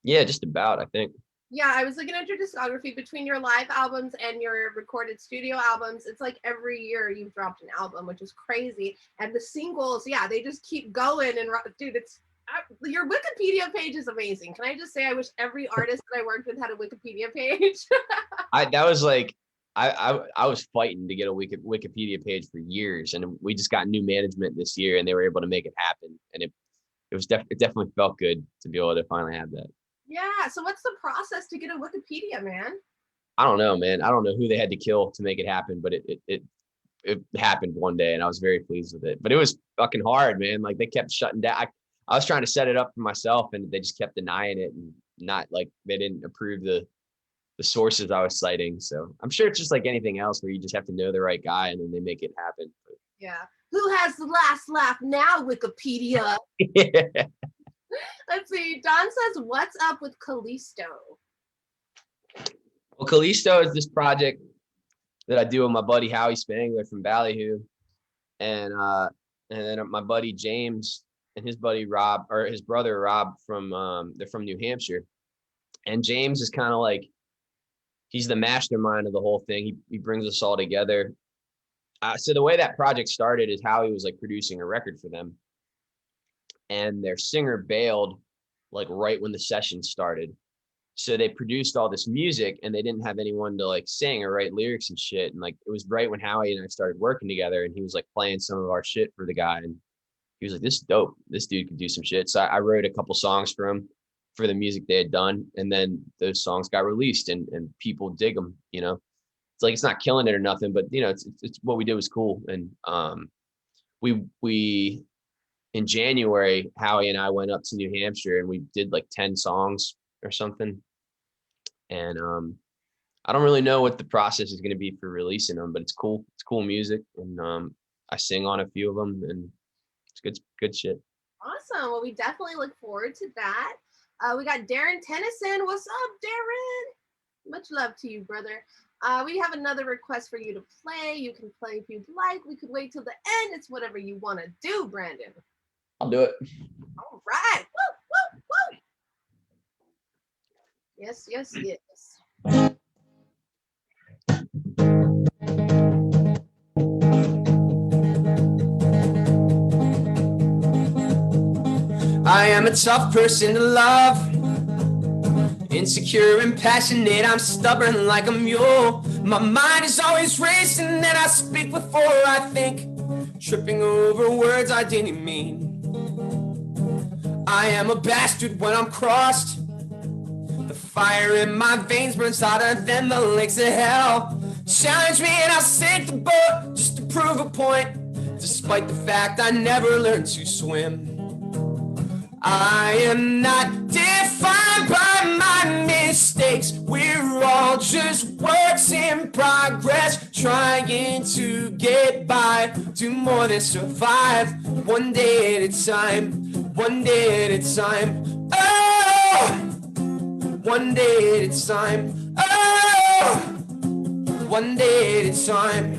Yeah, just about, I think. Yeah, I was looking at your discography between your live albums and your recorded studio albums. It's like every year you've dropped an album, which is crazy. And the singles, yeah, they just keep going. And dude, your Wikipedia page is amazing. Can I just say I wish every artist that I worked with had a Wikipedia page? That was like I was fighting to get a Wikipedia page for years, and we just got new management this year, and they were able to make it happen. And it definitely felt good to be able to finally have that. Yeah. So what's the process to get a Wikipedia, man? I don't know, man. I don't know who they had to kill to make it happen, but it happened one day, and I was very pleased with it. But it was fucking hard, man. Like they kept shutting down. I was trying to set it up for myself, and they just kept denying it, and not like they didn't approve the sources I was citing. So I'm sure it's just like anything else where you just have to know the right guy, and then they make it happen. Yeah. Who has the last laugh now, Wikipedia? Yeah. Let's see. Don says, what's up with Callisto? Well, Callisto is this project that I do with my buddy Howie Spangler from Ballyhoo, and then my buddy James and his buddy Rob, or his brother Rob, they're from New Hampshire. And James is kind of like, he's the mastermind of the whole thing. He brings us all together. So the way that project started is Howie was like producing a record for them, and their singer bailed like right when the session started. So they produced all this music, and they didn't have anyone to like sing or write lyrics and shit. And like it was right when Howie and I started working together, and he was like playing some of our shit for the guy, and he was like, "This is dope. This dude could do some shit." So I wrote a couple songs for him for the music they had done, and then those songs got released, and people dig them. It's like it's not killing it or nothing, but it's what we did was cool. And we in January, Howie and I went up to New Hampshire, and we did like 10 songs or something. And I don't really know what the process is going to be for releasing them, but it's cool. It's cool music, and I sing on a few of them, and it's good shit. Awesome. Well, we definitely look forward to that. We got Darren Tennyson. What's up, Darren? Much love to you, brother. We have another request for you to play. You can play if you'd like. We could wait till the end. It's whatever you want to do, Brandon. I'll do it. All right. Woo, woo, woo. Yes, yes, yes. I am a tough person to love, insecure and passionate. I'm stubborn like a mule. My mind is always racing, and I speak before I think, tripping over words I didn't mean. I am a bastard when I'm crossed. The fire in my veins burns hotter than the lakes of hell. Challenge me and I'll sink the boat just to prove a point, despite the fact I never learned to swim. I am not defined by my mistakes. We're all just works in progress, trying to get by, do more than survive, one day at a time, one day at a time. Oh, one day at a time. Oh, one day at a time.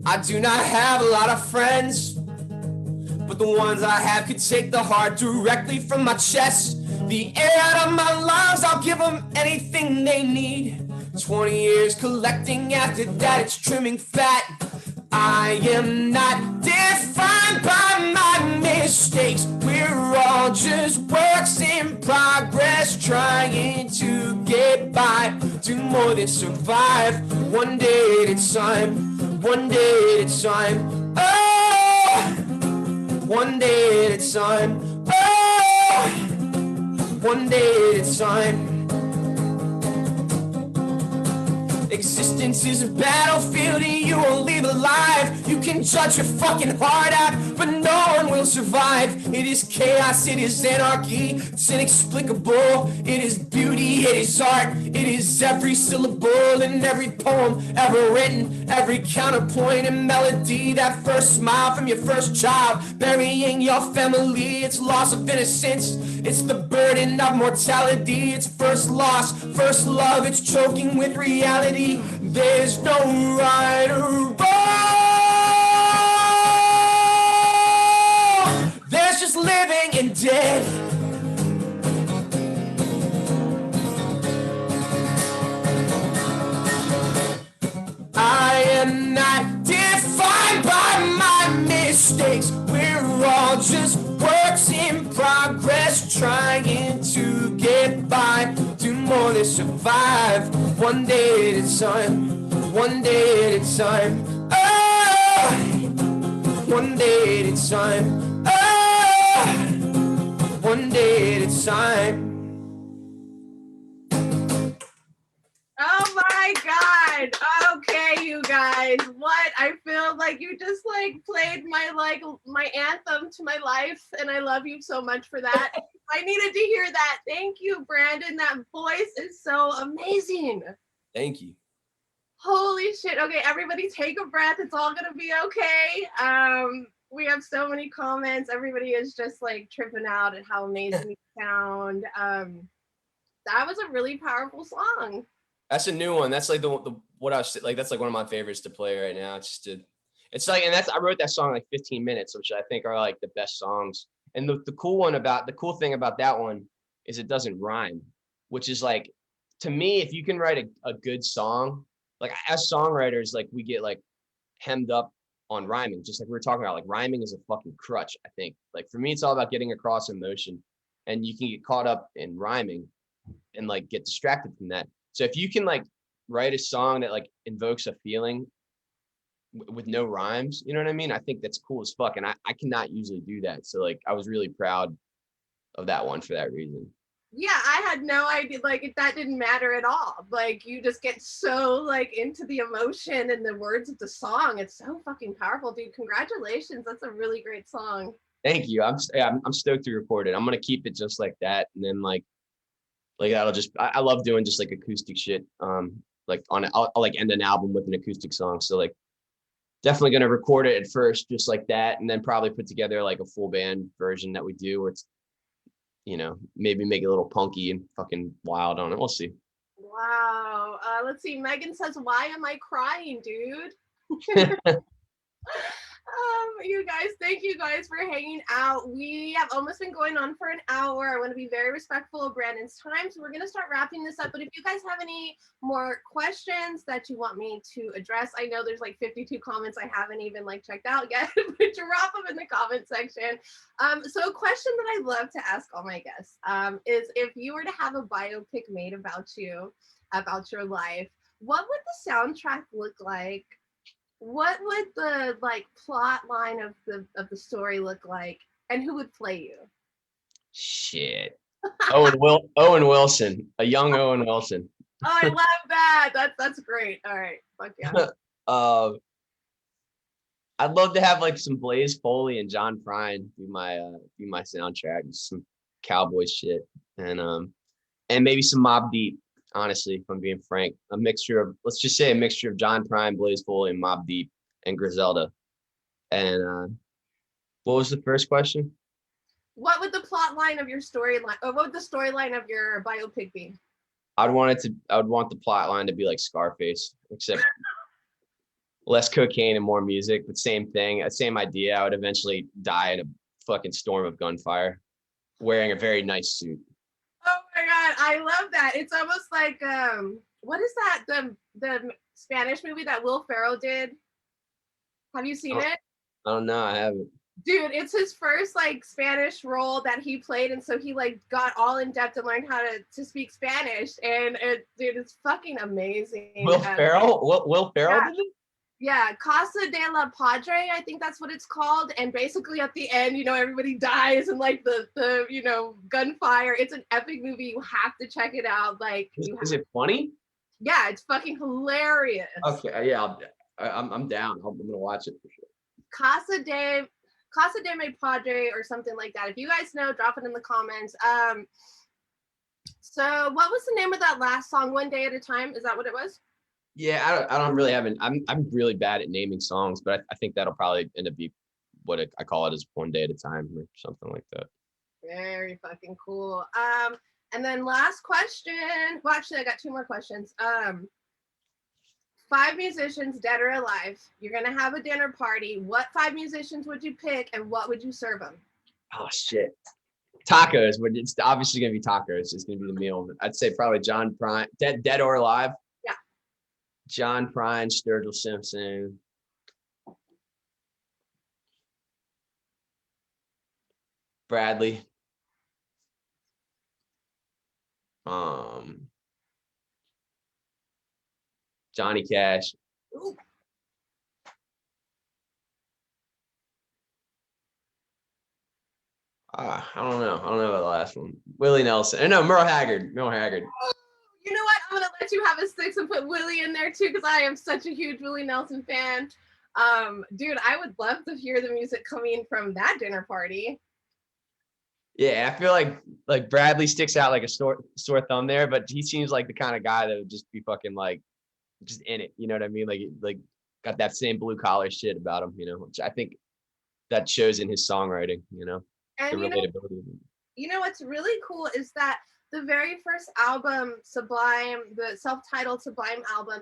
I do not have a lot of friends, but the ones I have could take the heart directly from my chest. The air out of my lungs, I'll give them anything they need. 20 years collecting, after that it's trimming fat. I am not defined by my mistakes. We're all just works in progress, trying to get by, do more than survive, one day at a time, one day at a time. Oh, one day at a time. Oh, one day at a time. Existence is a battlefield and you won't leave alive. You can judge your fucking heart out, but no one will survive. It is chaos, it is anarchy, it's inexplicable. It is beauty, it is art, it is every syllable in every poem ever written, every counterpoint and melody. That first smile from your first child, burying your family, it's loss of innocence, it's the burden of mortality. It's first loss, first love, it's choking with reality. There's no right or wrong. There's just living and dead. I am not defined by my mistakes. We're all just works in progress, trying to get by, do more than survive, one day at a time, one day at a time. Oh, one day at a time. Oh, one day at a time. Oh my God. Okay, you guys. What? I feel like you just like played my anthem to my life, and I love you so much for that. I needed to hear that. Thank you, Brandon. That voice is so amazing. Thank you. Holy shit. Okay, everybody take a breath. It's all gonna be okay. We have so many comments. Everybody is just like tripping out at how amazing you sound. That was a really powerful song. That's a new one. That's like the what I was like. That's like one of my favorites to play right now. It's like, and I wrote that song like 15 minutes, which I think are like the best songs. And the cool thing about that one is it doesn't rhyme, which is like, to me, if you can write a good song, like as songwriters, like we get like hemmed up on rhyming, just like we were talking about. Like rhyming is a fucking crutch, I think. Like for me, it's all about getting across emotion, and you can get caught up in rhyming and like get distracted from that. So if you can like write a song that like invokes a feeling with no rhymes, you know what I mean? I think that's cool as fuck. And I cannot usually do that. So like I was really proud of that one for that reason. Yeah, I had no idea, like that didn't matter at all. Like you just get so like into the emotion and the words of the song. It's so fucking powerful, dude. Congratulations. That's a really great song. Thank you. I'm stoked to record it. I'm gonna keep it just like that, and then like that'll just, I love doing just like acoustic shit. Like I'll like end an album with an acoustic song. So like definitely gonna record it at first just like that, and then probably put together like a full band version that we do where it's, you know, maybe make it a little punky and fucking wild on it. We'll see. Wow. Let's see. Megan says, "Why am I crying, dude?" You guys, thank you guys for hanging out. We have almost been going on for an hour. I want to be very respectful of Brandon's time, so we're going to start wrapping this up. But if you guys have any more questions that you want me to address, I know there's like 52 comments I haven't even like checked out yet, but drop them in the comment section. So a question that I love to ask all my guests is, if you were to have a biopic made about you, about your life, what would the soundtrack look like? What would the like plot line of the story look like, and who would play you? Shit. Owen Wilson, a young Owen Wilson. Oh, I love that. That's great. All right, fuck yeah. I'd love to have like some Blaze Foley and John Prine do my soundtrack, some cowboy shit, and and maybe some Mobb Deep. Honestly, if I'm being frank, let's just say a mixture of John Prine, Blaze Foley, and Mobb Deep, and Griselda. And what was the first question? What would the plot line of your storyline, or what would the storyline of your biopic be? I would want the plot line to be like Scarface, except less cocaine and more music, but same thing, same idea. I would eventually die in a fucking storm of gunfire, wearing a very nice suit. Oh my god, I love that. It's almost like what is that? The Spanish movie that Will Ferrell did? Have you seen it? Oh no, I haven't. Dude, it's his first like Spanish role that he played, and so he like got all in depth and learned how to speak Spanish, and it's fucking amazing. Will Ferrell? Will Ferrell did it? Yeah, Casa de la Padre, I think that's what it's called. And basically at the end, everybody dies and like the gunfire. It's an epic movie. You have to check it out. Like, is it funny? Yeah, it's fucking hilarious. Okay, yeah, I'm down. I'm gonna watch it for sure. Casa de mi Padre or something like that. If you guys know, drop it in the comments. So what was the name of that last song? One Day at a Time? Is that what it was? Yeah, I don't really have I'm really bad at naming songs, but I think that'll probably end up be what I call it is One Day at a Time or something like that. Very fucking cool. And then last question. Well, actually, I got 2 more questions. 5 musicians, dead or alive. You're gonna have a dinner party. What 5 musicians would you pick, and what would you serve them? Oh shit, tacos. But it's obviously gonna be tacos. It's gonna be the meal. I'd say probably John Prine, dead or alive. Yeah. John Prine, Sturgill Simpson. Bradley. Johnny Cash. Ooh. I don't know. I don't know about the last one. Willie Nelson. No, Merle Haggard. Merle Haggard. Oh, you know what? I'm gonna let you have a 6 and put Willie in there too, because I am such a huge Willie Nelson fan. Dude, I would love to hear the music coming from that dinner party. Yeah, I feel like Bradley sticks out like a sore thumb there, but he seems like the kind of guy that would just be fucking like just in it. You know what I mean? Like got that same blue collar shit about him, which I think that shows in his songwriting, And the relatability. What's really cool is that the very first album, Sublime, the self-titled Sublime album,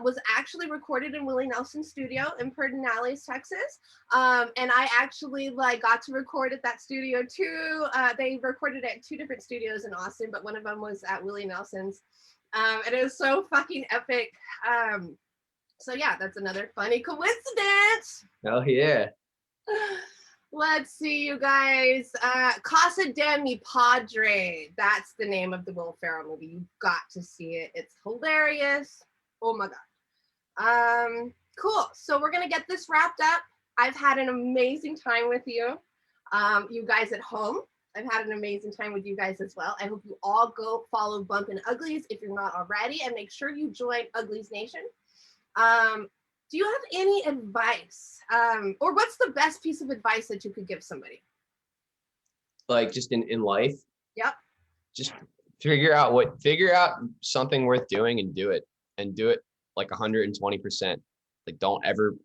was actually recorded in Willie Nelson's studio in Pedernales, Texas. And I actually got to record at that studio too. They recorded at 2 different studios in Austin, but one of them was at Willie Nelson's. And it was so fucking epic. So yeah, that's another funny coincidence. Oh yeah. Let's see, you guys. Casa de mi Padre. That's the name of the Will Ferrell movie. You've got to see it. It's hilarious. Oh my god. Cool. So we're gonna get this wrapped up. I've had an amazing time with you. You guys at home, I've had an amazing time with you guys as well. I hope you all go follow Bumpin Uglies if you're not already, and make sure you join Uglies Nation. Do you have any advice? Or what's the best piece of advice that you could give somebody? Like just in life? Yep. Just figure out something worth doing and do it. And do it like 120%. Like don't ever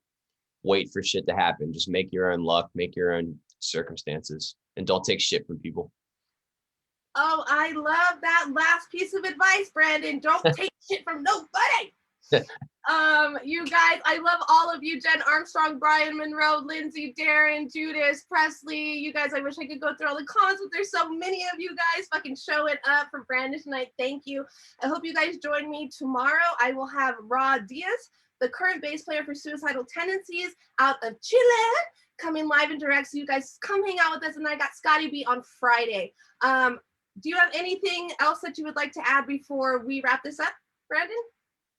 wait for shit to happen. Just make your own luck, make your own circumstances, and don't take shit from people. Oh, I love that last piece of advice, Brandon. Don't take shit from nobody. You guys, I love all of you. Jen Armstrong, Brian Monroe, Lindsay, Darren, Judas, Presley. You guys, I wish I could go through all the comments, but there's so many of you guys fucking showing up for Brandon tonight. Thank you. I hope you guys join me tomorrow. I will have Ra Diaz, the current bass player for Suicidal Tendencies out of Chile, coming live and direct. So you guys come hang out with us. And I got Scotty B on Friday. Do you have anything else that you would like to add before we wrap this up, Brandon?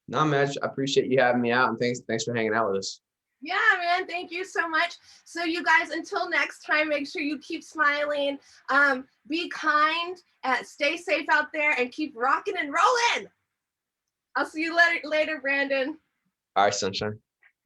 No, man, I appreciate you having me out, and thanks for hanging out with us. Yeah, man, thank you so much. So you guys, until next time, make sure you keep smiling, be kind, stay safe out there, and keep rocking and rolling. I'll see you later, Brandon. All right, sunshine.